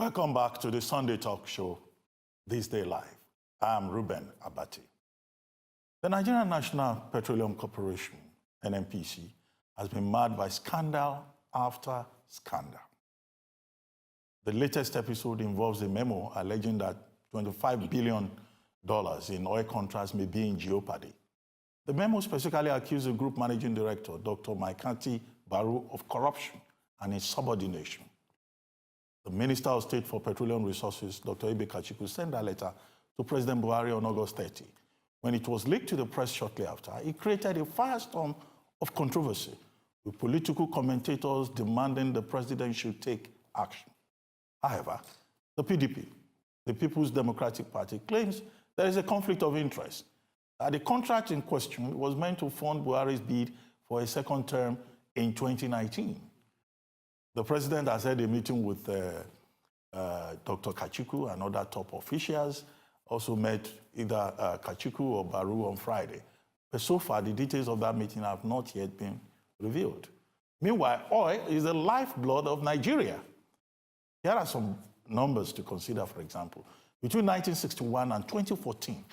Welcome back to the Sunday Talk Show, This Day Live. I'm Reuben, Abati. The Nigerian National Petroleum Corporation, NNPC, has been marred by scandal after scandal. The latest episode involves a memo alleging that $25 billion in oil contracts may be in jeopardy. The memo specifically accused the group managing director, Dr. Maikati Baru, of corruption and insubordination. The Minister of State for Petroleum Resources, Dr. Ibe Kachikwu, sent a letter to President Buhari on August 30. When it was leaked to the press shortly after, it created a firestorm of controversy, with political commentators demanding the president should take action. However, the PDP, the People's Democratic Party, claims there is a conflict of interest, that the contract in question was meant to fund Buhari's bid for a second term in 2019. The president has had a meeting with Dr. Kachikwu and other top officials, also met either Kachikwu or Baru on Friday. But so far, the details of that meeting have not yet been revealed. Meanwhile, oil is the lifeblood of Nigeria. Here are some numbers to consider, for example. Between 1961 and 2014,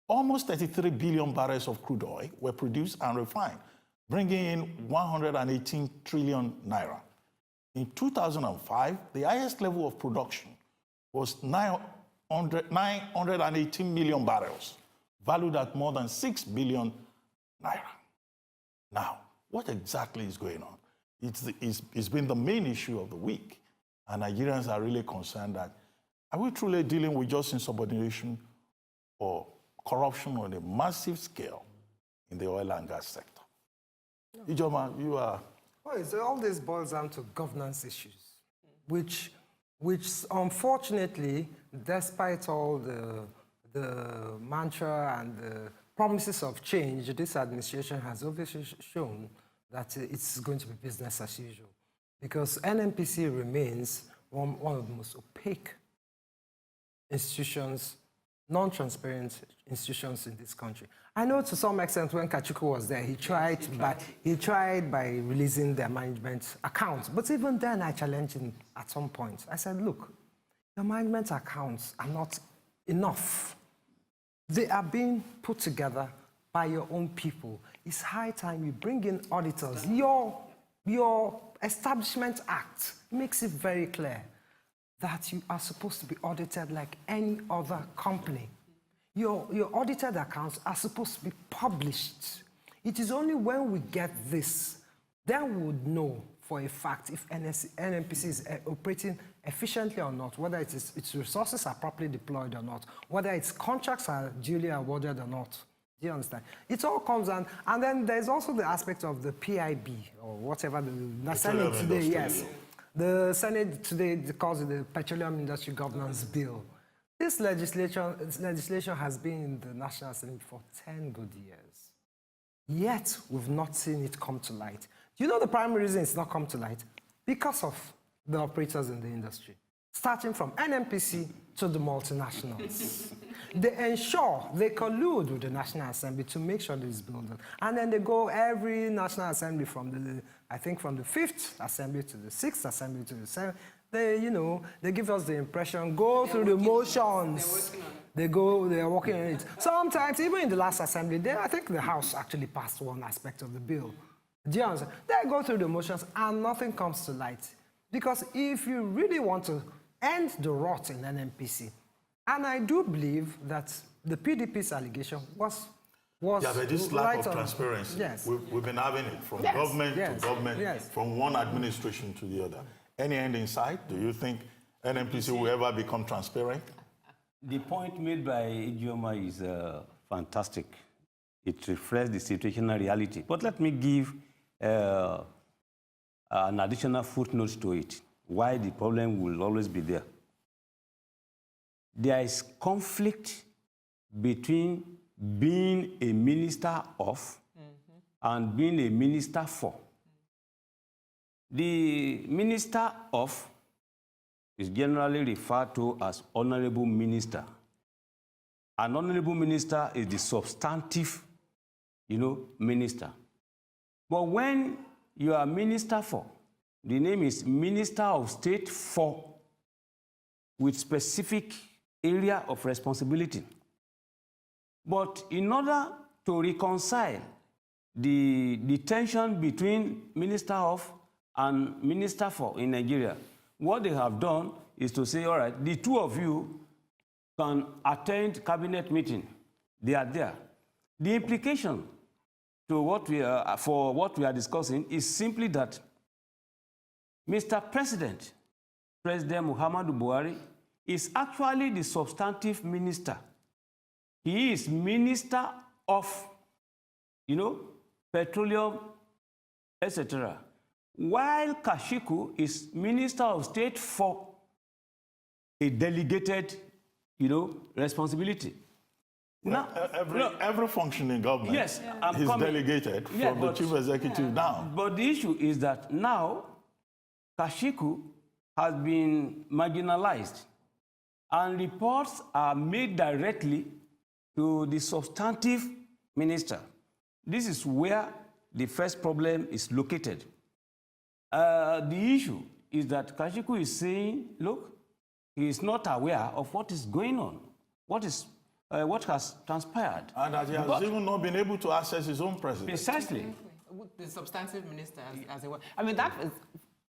almost 33 billion barrels of crude oil were produced and refined, bringing in 118 trillion naira. In 2005, the highest level of production was 918 million barrels, valued at more than 6 billion naira. Now, what exactly is going on? It's been the main issue of the week, and Nigerians are really concerned that, are we truly dealing with just insubordination or corruption on a massive scale in the oil and gas sector? No. Ijoma, you are... Well, all this boils down to governance issues, which unfortunately, despite all the mantra and the promises of change, this administration has obviously shown that it's going to be business as usual, because NNPC remains one of the most opaque institutions, non-transparent institutions in this country. I know to some extent when Kachikwu was there, he tried by releasing their management accounts. But even then, I challenged him at some point. I said, look, your management accounts are not enough. They are being put together by your own people. It's high time you bring in auditors. Your Establishment Act makes it very clear that you are supposed to be audited like any other company. Your audited accounts are supposed to be published. It is only when we get this, then we would know for a fact if NNPC is operating efficiently or not, whether its resources are properly deployed or not, whether its contracts are duly awarded or not. Do you understand? It all comes down, and then there's also the aspect of the PIB, or whatever the Senate today, yes. The Senate today calls it the Petroleum Industry Governance Bill. This legislation has been in the National Assembly for 10 good years. Yet, we've not seen it come to light. Do you know the primary reason it's not come to light? Because of the operators in the industry, starting from NNPC to the multinationals. They ensure, they collude with the National Assembly to make sure this is built. And then they go every National Assembly from the 5th Assembly to the 6th Assembly to the 7th. They give us the impression, go through the motions. They are working on it. Sometimes, even in the last assembly, I think the House actually passed one aspect of the bill. Do you understand? They go through the motions and nothing comes to light. Because if you really want to end the rot in NNPC, and I do believe that the PDP's allegation was yeah, but this lack of transparency, yes. We've been having it from government to government, from one administration to the other. Any end in sight? Do you think NNPC will ever become transparent? The point made by Ijoma is fantastic. It reflects the situational reality. But let me give an additional footnote to it, why the problem will always be there. There is conflict between being a minister of and being a minister for. The minister of is generally referred to as honorable minister. An honorable minister is the substantive, minister. But when you are minister for, the name is Minister of State for with specific area of responsibility. But in order to reconcile the tension between Minister of and Minister for in Nigeria, what they have done is to say, all right, the two of you can attend cabinet meeting. They are there. The implication to what we are, for what we are discussing is simply that Mr. President, President Muhammadu Buhari, is actually the substantive minister. He is Minister of, petroleum, etc. While Kachikwu is Minister of State for a delegated, responsibility. Now, every function in government is delegated from the chief executive down. But the issue is that now Kachikwu has been marginalized, and reports are made directly to the substantive minister. This is where the first problem is located. The issue is that Kachikwu is saying, look, he is not aware of what is going on, what has transpired. And that he has even not been able to access his own president. Precisely. The substantive minister, as it were. I mean, that is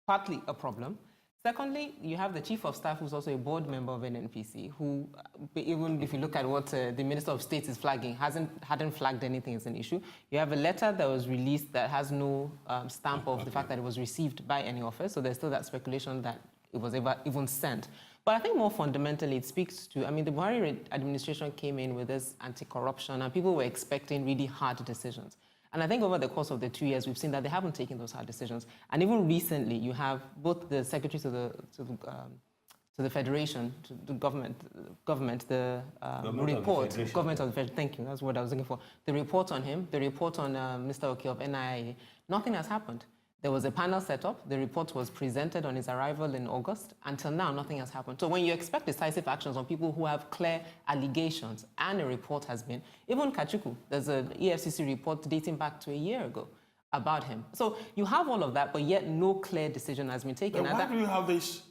partly a problem. Secondly, you have the chief of staff, who's also a board member of NNPC, who, even if you look at what the Minister of State is flagging, hadn't flagged anything as an issue. You have a letter that was released that has no stamp of the fact that it was received by any office, so there's still that speculation that it was ever even sent. But I think more fundamentally, it speaks to, the Buhari administration came in with this anti-corruption, and people were expecting really hard decisions. And I think over the course of the 2 years, we've seen that they haven't taken those hard decisions. And even recently, you have both the secretary to the federation, to the government, the report, government of the federation. Thank you. That's what I was looking for. The report on him, the report on Mr. Oki of NIA. Nothing has happened. There was a panel set up. The report was presented on his arrival in August. Until now, nothing has happened. So when you expect decisive actions on people who have clear allegations, and a report has been, even Kachikwu, there's an EFCC report dating back to a year ago about him. So you have all of that, but yet no clear decision has been taken. Why do you have these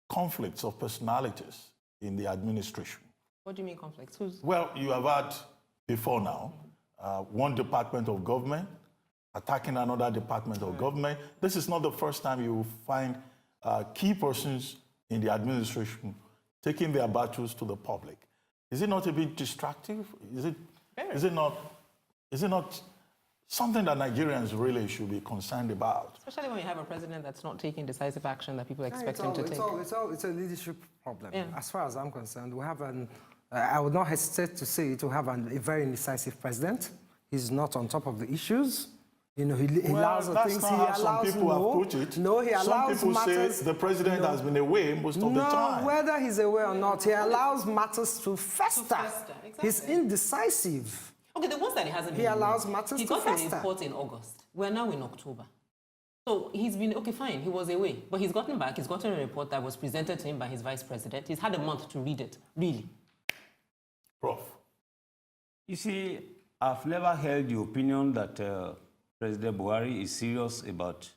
conflicts of personalities in the administration? What do you mean conflicts? Well, you have had before now, one department of government attacking another department of government. This is not the first time you will find key persons in the administration taking their battles to the public. Is it not a bit distracting? Is it not something that Nigerians really should be concerned about? Especially when you have a president that's not taking decisive action that people expect him to take. It's a leadership problem. Yeah. As far as I'm concerned, we have I would not hesitate to say it, we have a very indecisive president. He's not on top of the issues. He allows that's things. Not how some people have put it. No, he allows some people matters. Say the president has been away most of the time. No, whether he's away or not, he allows matters to fester. Exactly. He's indecisive. Okay, the ones that he hasn't. He allows matters to fester. He got a report in August. We're now in October. So he's been, okay, fine, he was away. But he's gotten back. He's gotten a report that was presented to him by his vice president. He's had a month to read it, really. Prof. You see, I've never held the opinion that President Buhari is serious about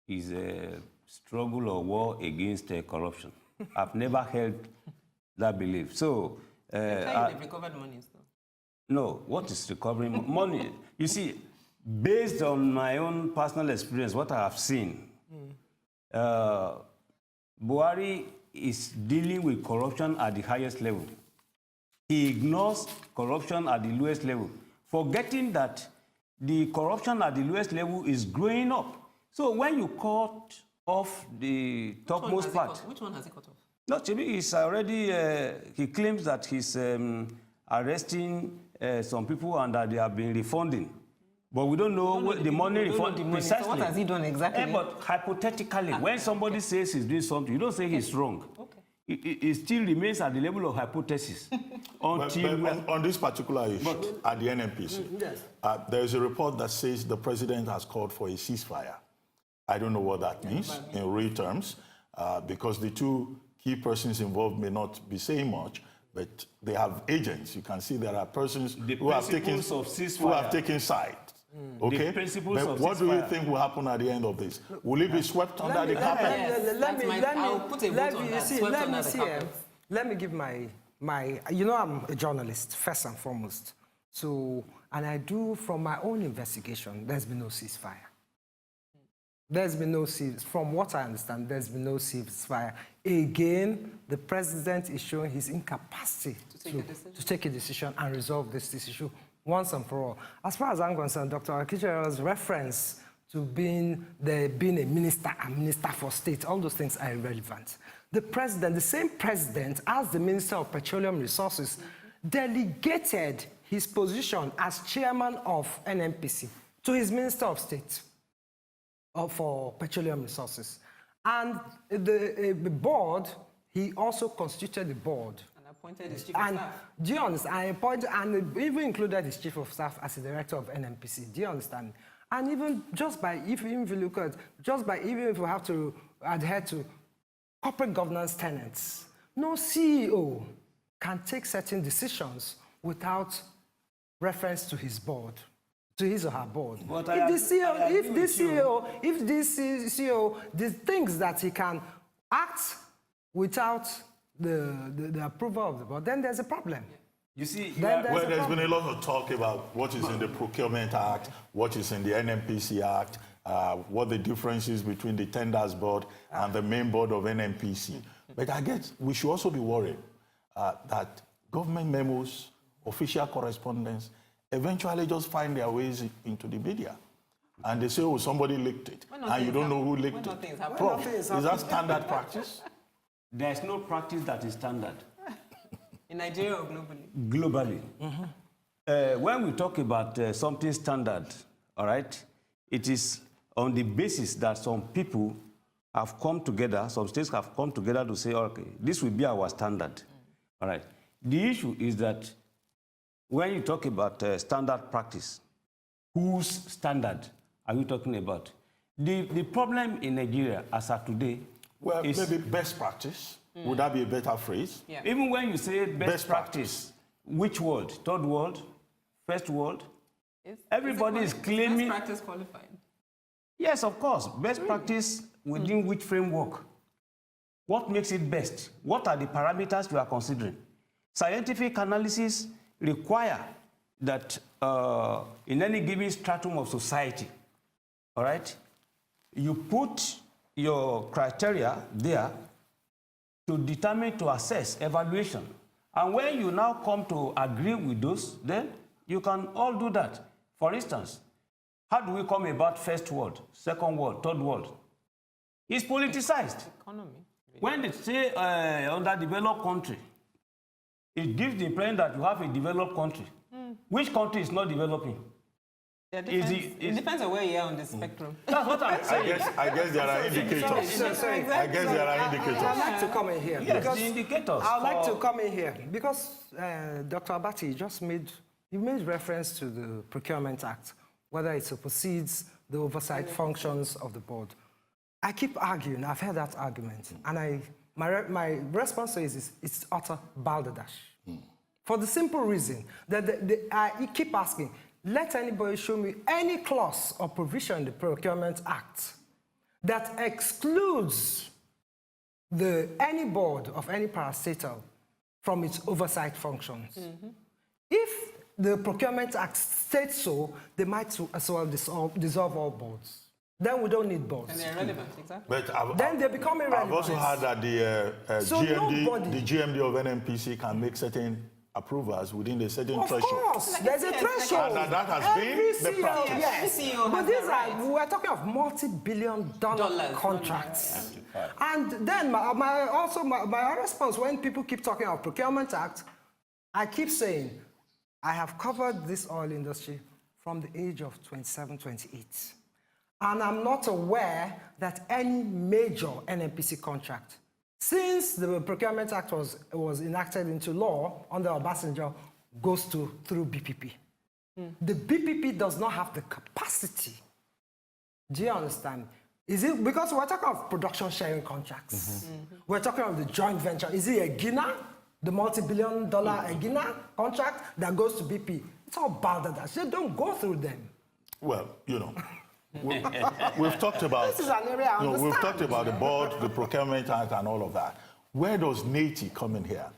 his struggle or war against corruption. I've never held that belief. So, they've recovered money still. No, what is recovering money? You see, based on my own personal experience, what I have seen, Buhari is dealing with corruption at the highest level. He ignores corruption at the lowest level, forgetting that the corruption at the lowest level is growing up. So when you cut off the topmost part... Which one has he cut off? No, Chebe is already... he claims that he's arresting some people and that they have been refunding. But we don't know the money refunded precisely. So what has he done exactly? But hypothetically, when somebody says he's doing something, you don't say he's wrong. Okay. It still remains at the level of hypothesis. But on this particular issue, at the NNPC, yes. There is a report that says the president has called for a ceasefire. I don't know what that means in real terms, because the two key persons involved may not be saying much, but they have agents. You can see there are persons who have taken sides. Okay? The principles But of what do you ceasefire. think will happen at the end of this? Will it be swept under the carpet? I'll put a vote on that. Swept under the carpet. Let me give my, you know, I'm a journalist, first and foremost. So, and I do, from my own investigation, there's been no ceasefire. There's been no ceasefire. From what I understand, there's been no ceasefire. Again, the president is showing his incapacity to take a decision and resolve this issue once and for all. As far as I'm concerned, Dr. Akinterinwa's reference to being a minister and minister for state, all those things are irrelevant. The president, the same president as the Minister of Petroleum Resources, delegated his position as chairman of NNPC to his Minister of State for Petroleum Resources. And the board, he also constituted the board. And appointed his chief of staff. Do you understand? I appointed, and even included his chief of staff as the director of NNPC. Do you understand? And even just by, even if you look at, even if we have to adhere to corporate governance tenets, no CEO can take certain decisions without reference to his board, to his or her board. If this CEO thinks that he can act without the approval of the board, then there's a problem. You see, There's been a lot of talk about what is in the Procurement Act, what is in the NNPC Act, what the difference is between the Tenders Board and the main board of NNPC. But I guess we should also be worried that government memos, official correspondence, eventually just find their ways into the media. And they say, oh, somebody leaked it. And you don't know who leaked it. Prof, is that standard practice? there's no practice that is standard. In Nigeria or globally? Globally. When we talk about something standard, all right, it is on the basis that some people have come together, some states have come together to say, okay, this will be our standard. All right. The issue is that when you talk about standard practice, whose standard are you talking about? The problem in Nigeria as of today Well, is... maybe best practice. Would that be a better phrase? Yeah. Even when you say best practice, which world? Third world? First world? Everybody is claiming... Best practice qualified. Yes, of course. Best practice within which framework? What makes it best? What are the parameters you are considering? Scientific analysis require that in any given stratum of society, all right, you put your criteria there to determine, to assess evaluation. And when you now come to agree with those, then you can all do that. For instance, how do we come about first world, second world, third world? It's politicized. Economy. When they say underdeveloped country, it gives the impression that you have a developed country. Which country is not developing? It depends on where you are on the spectrum. That's what I'm saying. I guess there are indicators. Sorry. I guess there are indicators. I'd like to come in here. Yes, the indicators. I'd like to come in here because Dr. Abati just made reference to the Procurement Act, whether it supersedes the oversight functions of the board. I keep arguing. I've heard that argument, and my response to it is it's utter balderdash. For the simple reason that I keep asking, let anybody show me any clause or provision in the Procurement Act that excludes any board of any parastatal from its oversight functions. If the Procurement Act states so, they might as well dissolve all boards. Then we don't need boards. And they're irrelevant, exactly. But Then they become irrelevant. I've also heard that the nobody- GMD of NNPC can make certain approvals within a certain Of threshold. course, there's a threshold. And that has Every been the CEO, practice. Yes. Every CEO But has these that right. we're talking of multi-billion-dollar contracts. And then my response when people keep talking about Procurement Act, I keep saying, I have covered this oil industry from the age of 27, 28. And I'm not aware that any major NNPC contract, since the Procurement Act was enacted into law under Obasanjo, goes through BPP. The BPP does not have the capacity. Do you understand? Is it because we're talking of production sharing contracts? We're talking of the joint venture. Is it a Guinea, the multi-billion-dollar Guinea contract that goes to BP? It's all balderdash. They don't go through them. Well, we've talked about. This is an area I we've understand. talked about the board, the procurement act, and all of that. Where does NATI come in here,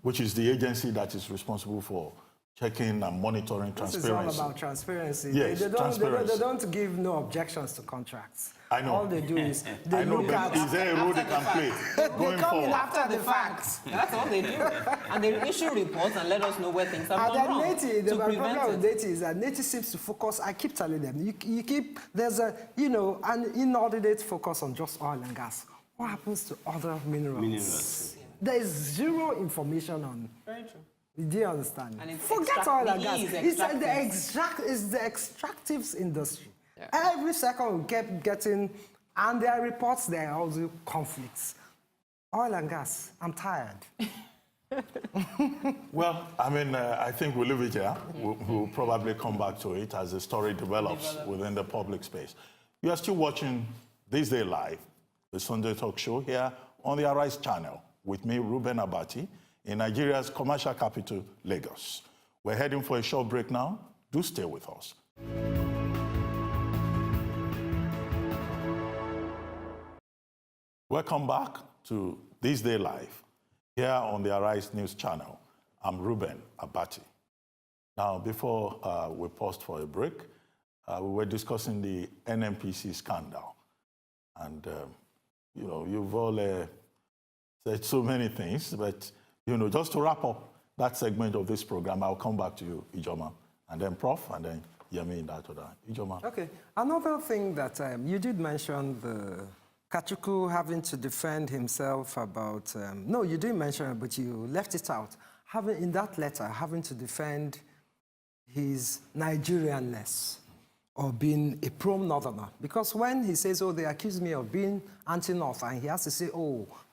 which is the agency that is responsible for checking and monitoring transparency? This is all about transparency. Yes, transparency. They don't give no objections to contracts. I know. All they do is they I know, look but at. is there a role they can play going They come in forward? after the fact. That's all they do. And they issue reports and let us know where things have And gone wrong. then NATI, the to prevent problem with it. NATI is that NATI seems to focus, I keep telling them, you keep, there's an inordinate focus on just oil and gas. What happens to other minerals? Minerals. There is zero information on. Very true. Do you understand? And it's Forget oil and gas. It's the extractives. extractives industry. Yeah. Every second we kept getting, and there are reports, there are also conflicts. Oil and gas, I'm tired. Well, I mean, I think we'll leave it here. We'll probably come back to it as the story develops within the public space. You are still watching This Day Live, the Sunday talk show here on the Arise channel with me, Reuben Abati, in Nigeria's commercial capital, Lagos. We're heading for a short break now. Do stay with us. Welcome back to This Day Live here on the Arise News channel. I'm Reuben Abati. Now, before we paused for a break, we were discussing the NNPC scandal. And, you've all said so many things, but, just to wrap up that segment of this program, I'll come back to you, Ijoma, and then Prof, and then Yemi in that order. Ijoma. Okay. Another thing that you did mention, the Kachikwu having to defend himself about, no, you didn't mention it, but you left it out. In that letter, having to defend his Nigerianness or being a pro-Northerner. Because when he says, they accuse me of being anti-North, and he has to say,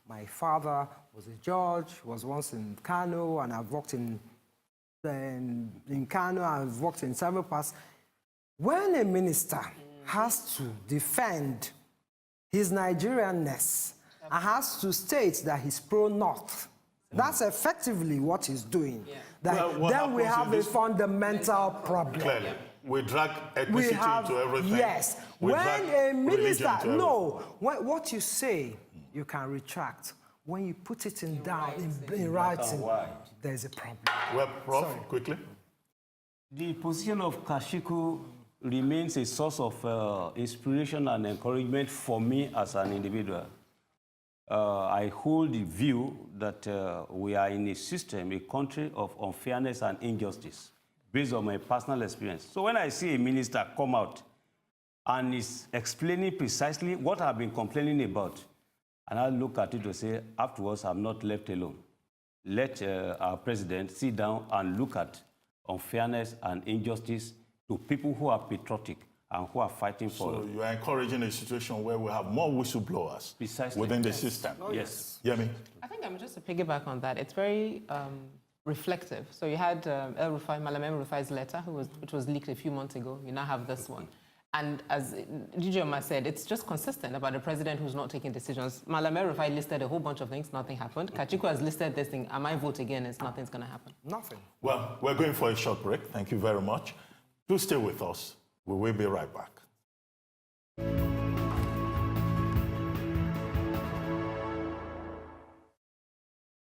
my father was a judge, was once in Kano, and I've worked in Kano, I've worked in several parts. When a minister has to defend his Nigerianness and has to state that he's pro-North, that's effectively what he's doing. Yeah. Then we have a fundamental problem. Clearly, we drag ethnicity into everything. Yes. We When drag a religion minister, into no, what you say, you can retract. When you put it in writing, there's a problem. Well, Prof, quickly. The position of Kachikwu remains a source of inspiration and encouragement for me as an individual. I hold the view that we are in a system, a country of unfairness and injustice, based on my personal experience. So when I see a minister come out and is explaining precisely what I've been complaining about, and I look at it to say, afterwards, I'm not left alone. Let our president sit down and look at unfairness and injustice to people who are patriotic and who are fighting for. So you are encouraging a situation where we have more whistleblowers Precisely. within the system. Yes. Yemi? I think just to piggyback on that, it's very reflective. So you had Malam El-Rufai's letter, which was leaked a few months ago. You now have this one. And as Ijoma said, it's just consistent about a president who's not taking decisions. Malam El-Rufai listed a whole bunch of things, nothing happened. Kachikwu has listed this thing, I might vote again, nothing's going to happen. Nothing. Well, we're going for a short break. Thank you very much. Do stay with us. We will be right back.